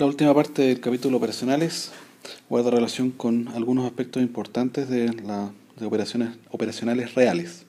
La última parte del capítulo operacionales guarda relación con algunos aspectos importantes de operacionales reales.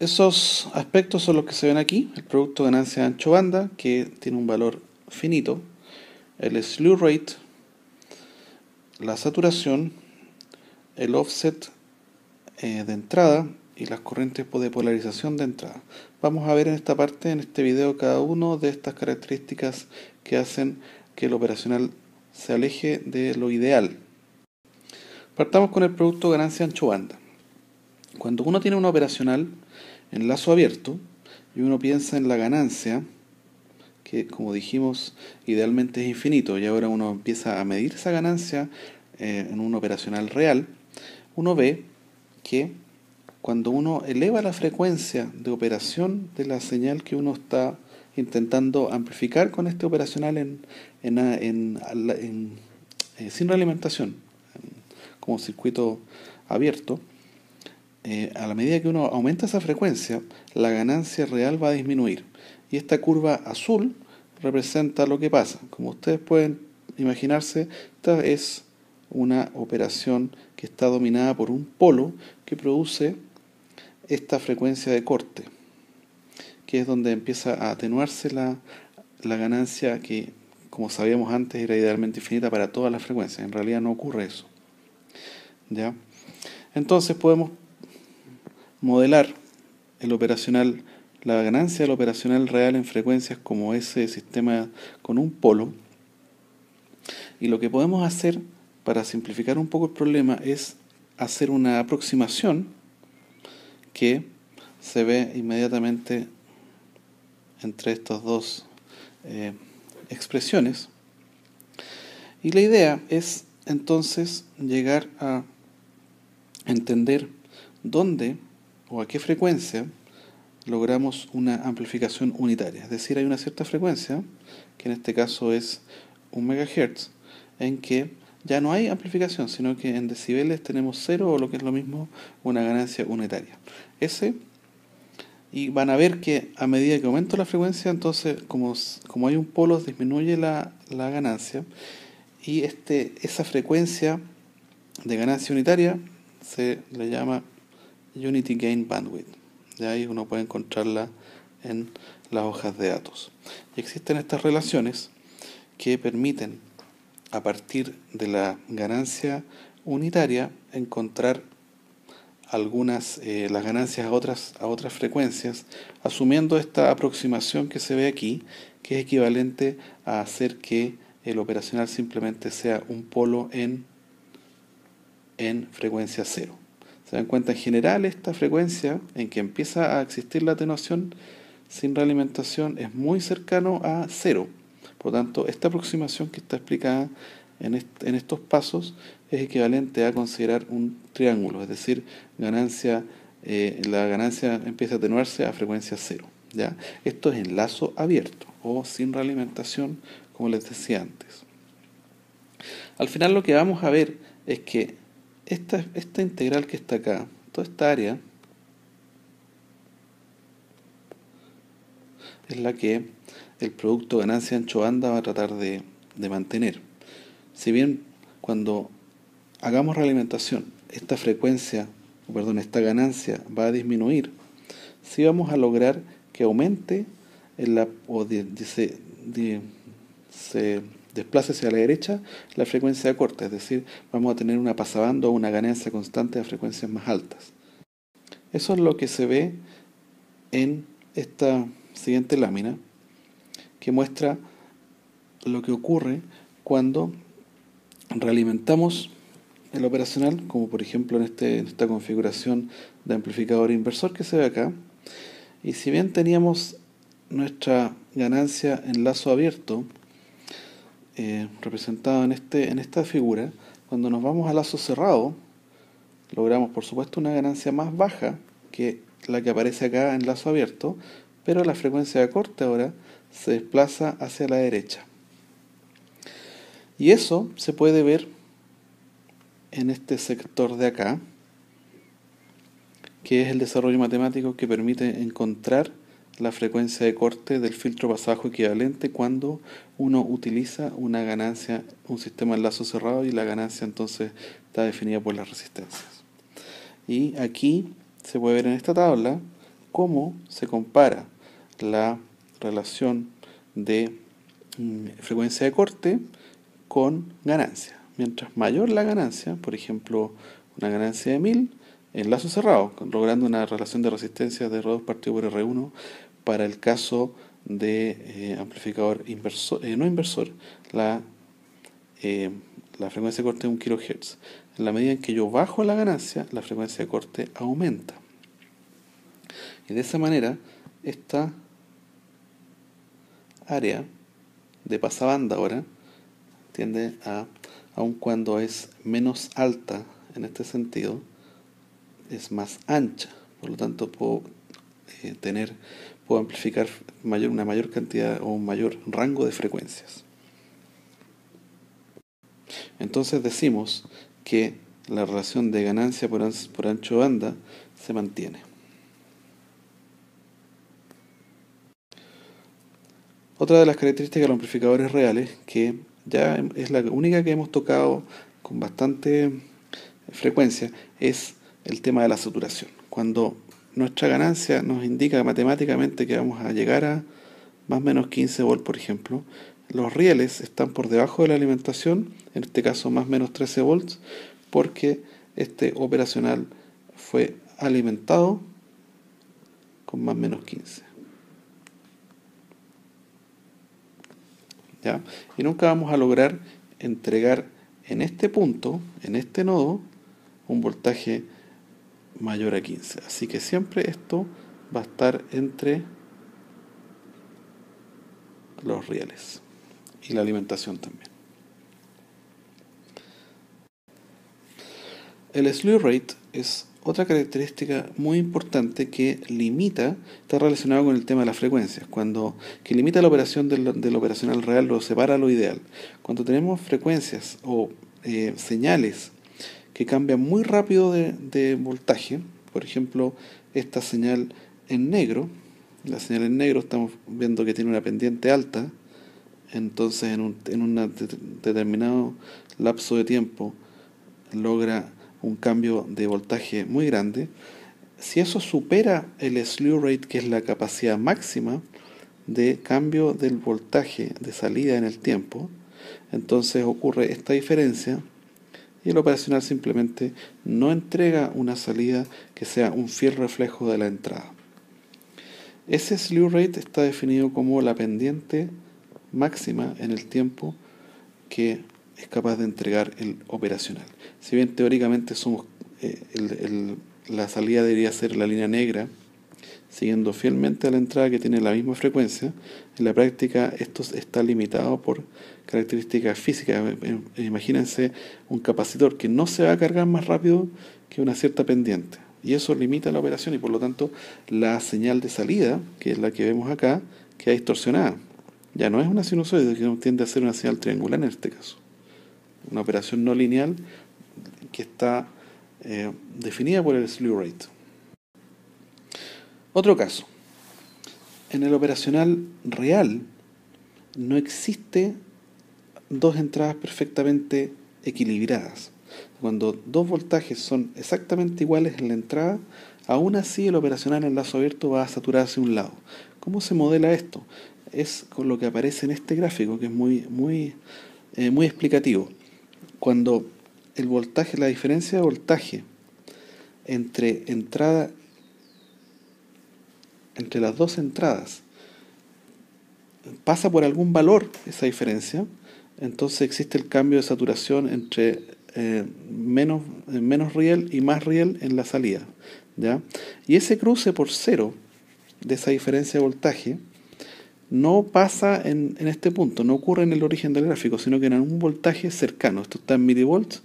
Esos aspectos son los que se ven aquí: el producto ganancia ancho banda, que tiene un valor finito, el slew rate, la saturación, el offset de entrada y las corrientes de polarización de entrada. Vamos a ver en esta parte, en este video, cada una de estas características que hacen que el operacional se aleje de lo ideal. Partamos con el producto ganancia ancho banda. Cuando uno tiene una operacional en lazo abierto y uno piensa en la ganancia, que como dijimos idealmente es infinito, y ahora uno empieza a medir esa ganancia en un operacional real, uno ve que cuando uno eleva la frecuencia de operación de la señal que uno está intentando amplificar con este operacional sin realimentación, como circuito abierto, a la medida que uno aumenta esa frecuencia, la ganancia real va a disminuir. Y esta curva azul representa lo que pasa. Como ustedes pueden imaginarse, esta es una operación que está dominada por un polo que produce esta frecuencia de corte, que es donde empieza a atenuarse la ganancia que, como sabíamos antes, era idealmente infinita para todas las frecuencias. En realidad no ocurre eso, ¿ya? Entonces podemos modelar la ganancia del operacional real en frecuencias como ese sistema con un polo. Y lo que podemos hacer para simplificar un poco el problema es hacer una aproximación que se ve inmediatamente entre estas dos expresiones. Y la idea es entonces llegar a entender dónde o a qué frecuencia logramos una amplificación unitaria. Es decir, hay una cierta frecuencia, que en este caso es 1 MHz, en que ya no hay amplificación, sino que en decibeles tenemos 0, o lo que es lo mismo, una ganancia unitaria. Y van a ver que a medida que aumenta la frecuencia, entonces como hay un polo, disminuye la ganancia, y esa frecuencia de ganancia unitaria se le llama Unity Gain Bandwidth. De ahí uno puede encontrarla en las hojas de datos. Y existen estas relaciones que permiten, a partir de la ganancia unitaria, encontrar las ganancias a otras frecuencias, asumiendo esta aproximación que se ve aquí, que es equivalente a hacer que el operacional simplemente sea un polo en frecuencia cero. Se dan cuenta, en general, esta frecuencia en que empieza a existir la atenuación sin realimentación es muy cercano a cero. Por lo tanto, esta aproximación que está explicada en estos pasos es equivalente a considerar un triángulo, es decir, la ganancia empieza a atenuarse a frecuencia cero, ¿ya? Esto es en lazo abierto o sin realimentación, como les decía antes. Al final lo que vamos a ver es que esta integral que está acá, toda esta área, es la que el producto ganancia ancho banda va a tratar de mantener. Si bien cuando hagamos realimentación, esta ganancia va a disminuir, sí vamos a lograr que aumente se desplace hacia la derecha la frecuencia de corte, es decir, vamos a tener una pasabanda o una ganancia constante a frecuencias más altas. Eso es lo que se ve en esta siguiente lámina, que muestra lo que ocurre cuando realimentamos el operacional, como por ejemplo en esta configuración de amplificador inversor que se ve acá. Y si bien teníamos nuestra ganancia en lazo abierto representado en esta figura, cuando nos vamos a lazo cerrado, logramos por supuesto una ganancia más baja que la que aparece acá en lazo abierto, pero la frecuencia de corte ahora se desplaza hacia la derecha. Y eso se puede ver en este sector de acá, que es el desarrollo matemático que permite encontrar la frecuencia de corte del filtro pasabajo equivalente cuando uno utiliza una ganancia, un sistema de enlazo cerrado, y la ganancia entonces está definida por las resistencias. Y aquí se puede ver en esta tabla cómo se compara la relación de frecuencia de corte con ganancia. Mientras mayor la ganancia, por ejemplo, una ganancia de 1000, enlazo cerrado, logrando una relación de resistencia de R2 partido por R1 para el caso de amplificador inversor, no inversor, la frecuencia de corte de 1 kHz. En la medida en que yo bajo la ganancia, la frecuencia de corte aumenta. Y de esa manera, esta área de pasabanda ahora tiende a, aun cuando es menos alta en este sentido, es más ancha. Por lo tanto, puedo amplificar una mayor cantidad o un mayor rango de frecuencias. Entonces decimos que la relación de ganancia por ancho de banda se mantiene. Otra de las características de los amplificadores reales, que ya es la única que hemos tocado con bastante frecuencia, es el tema de la saturación. Cuando nuestra ganancia nos indica matemáticamente que vamos a llegar a más o menos 15 volts, por ejemplo, los rieles están por debajo de la alimentación, en este caso más o menos 13 volts, porque este operacional fue alimentado con más o menos 15. ¿Ya? Y nunca vamos a lograr entregar en este punto, en este nodo, un voltaje mayor a 15. Así que siempre esto va a estar entre los rieles y la alimentación también. El slew rate es otra característica muy importante que está relacionado con el tema de las frecuencias, que limita la operación del operacional real, lo separa lo ideal. Cuando tenemos frecuencias o señales que cambian muy rápido de voltaje, por ejemplo, esta señal en negro, la señal en negro estamos viendo que tiene una pendiente alta, entonces en un determinado lapso de tiempo logra un cambio de voltaje muy grande. Si eso supera el slew rate, que es la capacidad máxima de cambio del voltaje de salida en el tiempo, entonces ocurre esta diferencia y el operacional simplemente no entrega una salida que sea un fiel reflejo de la entrada. Ese slew rate está definido como la pendiente máxima en el tiempo que es capaz de entregar el operacional. Si bien teóricamente la salida debería ser la línea negra, siguiendo fielmente a la entrada que tiene la misma frecuencia, en la práctica esto está limitado por características físicas. Imagínense un capacitor que no se va a cargar más rápido que una cierta pendiente, y eso limita la operación, y por lo tanto la señal de salida, que es la que vemos acá, queda distorsionada. Ya no es una sinusoide, que tiende a ser una señal triangular en este caso. Una operación no lineal que está definida por el slew rate. Otro caso. En el operacional real no existe dos entradas perfectamente equilibradas. Cuando dos voltajes son exactamente iguales en la entrada, aún así el operacional en lazo abierto va a saturarse un lado. ¿Cómo se modela esto? Es con lo que aparece en este gráfico, que es muy explicativo. Cuando el voltaje, la diferencia de voltaje entre las dos entradas pasa por algún valor, esa diferencia, entonces existe el cambio de saturación entre menos riel y más riel en la salida, ¿ya? Y ese cruce por cero de esa diferencia de voltaje no pasa en este punto, no ocurre en el origen del gráfico, sino que en un voltaje cercano. Esto está en milivolts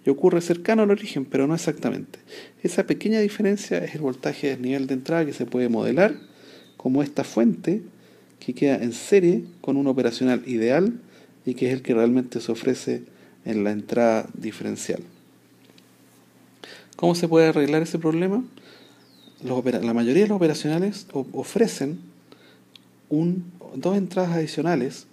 y ocurre cercano al origen, pero no exactamente. Esa pequeña diferencia es el voltaje del nivel de entrada, que se puede modelar como esta fuente que queda en serie con un operacional ideal y que es el que realmente se ofrece en la entrada diferencial. ¿Cómo se puede arreglar ese problema? La mayoría de los operacionales ofrecen dos entradas adicionales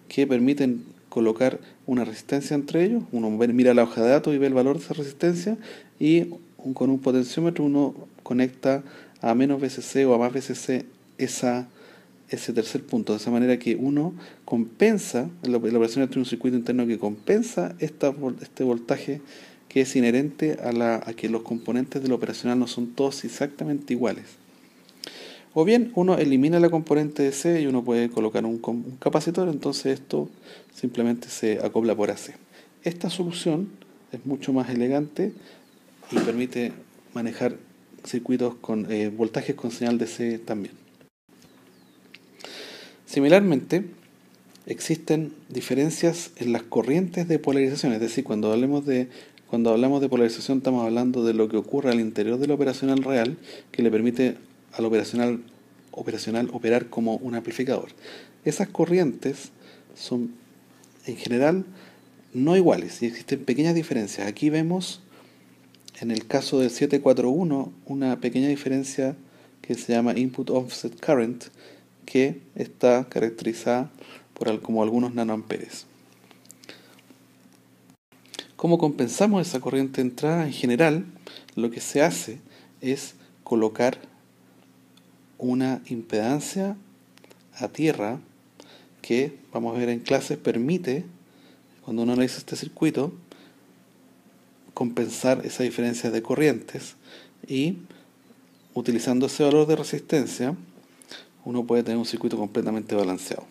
que permiten colocar una resistencia entre ellos. Uno mira la hoja de datos y ve el valor de esa resistencia, y con un potenciómetro uno conecta a menos VCC o a más VCC ese tercer punto, de esa manera que uno compensa, la operación entre un circuito interno que compensa este voltaje que es inherente a que los componentes del operacional no son todos exactamente iguales. O bien uno elimina la componente de C y uno puede colocar un capacitor, entonces esto simplemente se acopla por AC. Esta solución es mucho más elegante y permite manejar circuitos con voltajes con señal DC también. Similarmente, existen diferencias en las corrientes de polarización, es decir, cuando hablamos de polarización estamos hablando de lo que ocurre al interior del operacional real, que le permite al operacional operar como un amplificador. Esas corrientes son en general no iguales y existen pequeñas diferencias. Aquí vemos en el caso del 741 una pequeña diferencia que se llama input offset current, que está caracterizada como algunos nanoamperes. ¿Cómo compensamos esa corriente de entrada? En general, lo que se hace es colocar una impedancia a tierra que, vamos a ver en clases, permite, cuando uno analiza este circuito, compensar esa diferencia de corrientes, y utilizando ese valor de resistencia uno puede tener un circuito completamente balanceado.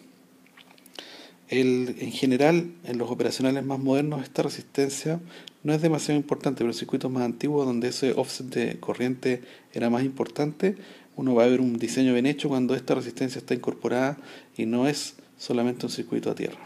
En general, en los operacionales más modernos esta resistencia no es demasiado importante, pero en circuitos más antiguos donde ese offset de corriente era más importante, uno va a ver un diseño bien hecho cuando esta resistencia está incorporada y no es solamente un circuito a tierra.